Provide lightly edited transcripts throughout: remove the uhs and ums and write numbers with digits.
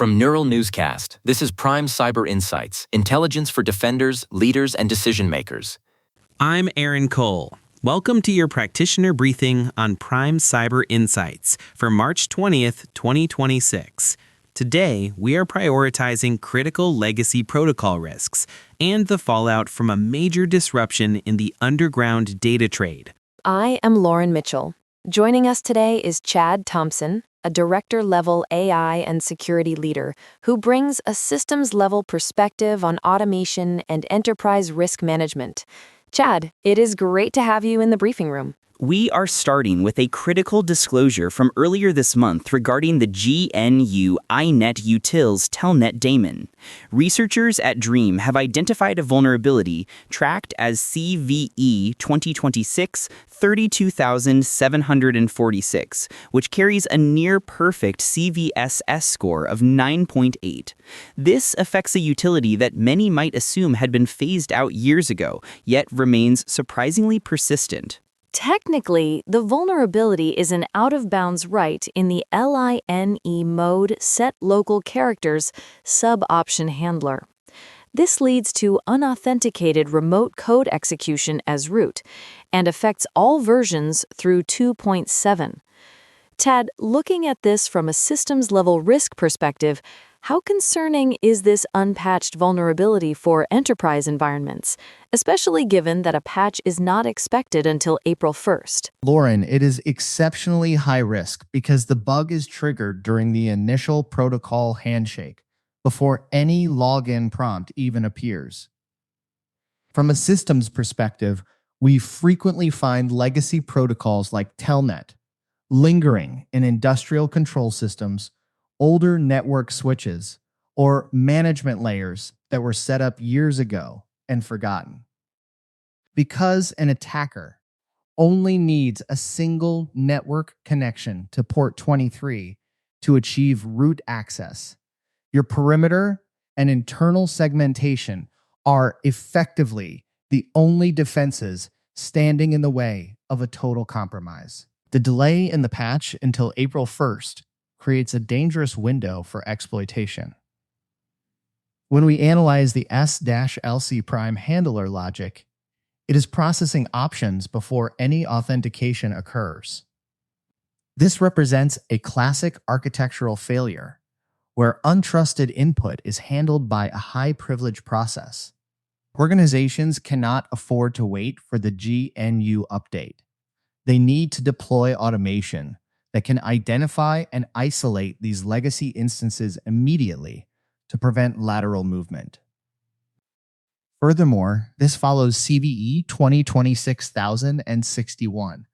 From Neural Newscast, this is Prime Cyber Insights, intelligence for defenders, leaders, and decision-makers. I'm Aaron Cole. Welcome to your practitioner briefing on Prime Cyber Insights for March 20th, 2026. Today, we are prioritizing critical legacy protocol risks and the fallout from a major disruption in the underground data trade. I am Lauren Mitchell. Joining us today is Chad Thompson, a director-level AI and security leader who brings a systems-level perspective on automation and enterprise risk management. Chad, it is great to have you in the briefing room. We are starting with a critical disclosure from earlier this month regarding the GNU InetUtils telnet daemon. Researchers at Dream have identified a vulnerability tracked as CVE-2026-32746, which carries a near-perfect CVSS score of 9.8. This affects a utility that many might assume had been phased out years ago, yet remains surprisingly persistent. Technically, the vulnerability is an out-of-bounds write in the line mode set local characters sub-option handler. This leads to unauthenticated remote code execution as root and affects all versions through 2.7. Tad, looking at this from a systems-level risk perspective, how concerning is this unpatched vulnerability for enterprise environments, especially given that a patch is not expected until April 1st? Lauren, it is exceptionally high risk because the bug is triggered during the initial protocol handshake, before any login prompt even appears. From a systems perspective, we frequently find legacy protocols like telnet lingering in industrial control systems, older network switches, or management layers that were set up years ago and forgotten. Because an attacker only needs a single network connection to port 23 to achieve root access, your perimeter and internal segmentation are effectively the only defenses standing in the way of a total compromise. The delay in the patch until April 1st creates a dangerous window for exploitation. When we analyze the S-LC prime handler logic, it is processing options before any authentication occurs. This represents a classic architectural failure, where untrusted input is handled by a high-privilege process. Organizations cannot afford to wait for the GNU update. They need to deploy automation that can identify and isolate these legacy instances immediately to prevent lateral movement. Furthermore, this follows CVE 2026-32746,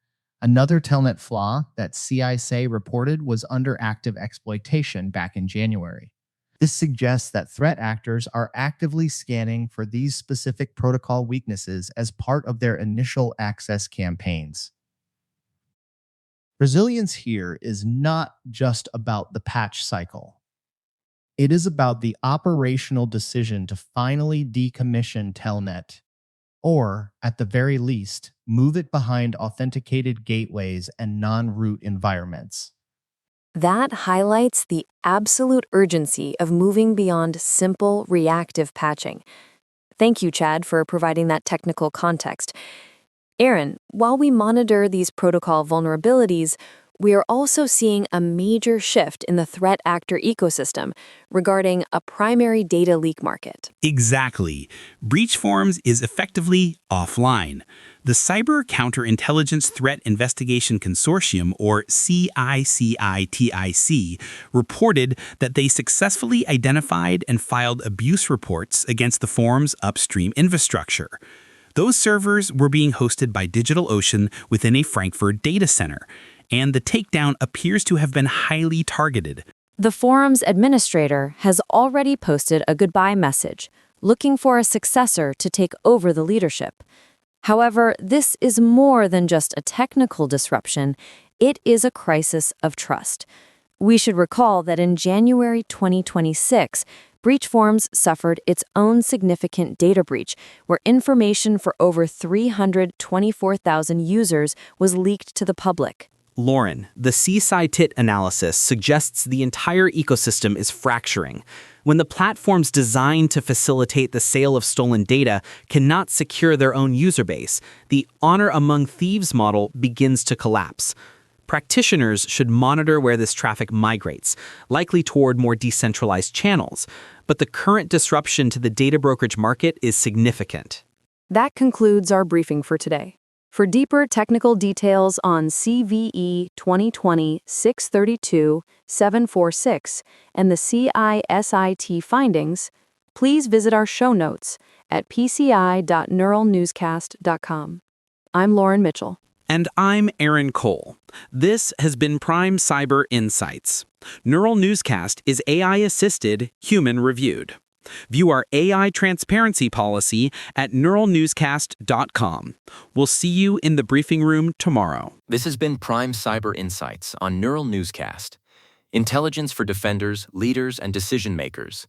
another telnet flaw that CISA reported was under active exploitation back in January. This suggests that threat actors are actively scanning for these specific protocol weaknesses as part of their initial access campaigns. Resilience here is not just about the patch cycle. It is about the operational decision to finally decommission telnet, or, at the very least, move it behind authenticated gateways and non-root environments. That highlights the absolute urgency of moving beyond simple reactive patching. Thank you, Chad, for providing that technical context. Aaron, while we monitor these protocol vulnerabilities, we are also seeing a major shift in the threat actor ecosystem regarding a primary data leak market. Exactly. BreachForums is effectively offline. The Cyber Counterintelligence Threat Investigation Consortium, or CCITIC, reported that they successfully identified and filed abuse reports against the forum's upstream infrastructure. Those servers were being hosted by DigitalOcean within a Frankfurt data center, and the takedown appears to have been highly targeted. The forum's administrator has already posted a goodbye message, looking for a successor to take over the leadership. However, this is more than just a technical disruption. It is a crisis of trust. We should recall that in January 2026, BreachForums suffered its own significant data breach, where information for over 324,000 users was leaked to the public. Lauren, the CCITIC analysis suggests the entire ecosystem is fracturing. When the platforms designed to facilitate the sale of stolen data cannot secure their own user base, the honor among thieves model begins to collapse. Practitioners should monitor where this traffic migrates, likely toward more decentralized channels, but the current disruption to the data brokerage market is significant. That concludes our briefing for today. For deeper technical details on CVE 2026-32746 and the CISIT findings, please visit our show notes at pci.neuralnewscast.com. I'm Lauren Mitchell. And I'm Aaron Cole. This has been Prime Cyber Insights. Neural Newscast is AI-assisted, human-reviewed. View our AI transparency policy at neuralnewscast.com. We'll see you in the briefing room tomorrow. This has been Prime Cyber Insights on Neural Newscast. Intelligence for defenders, leaders, and decision makers.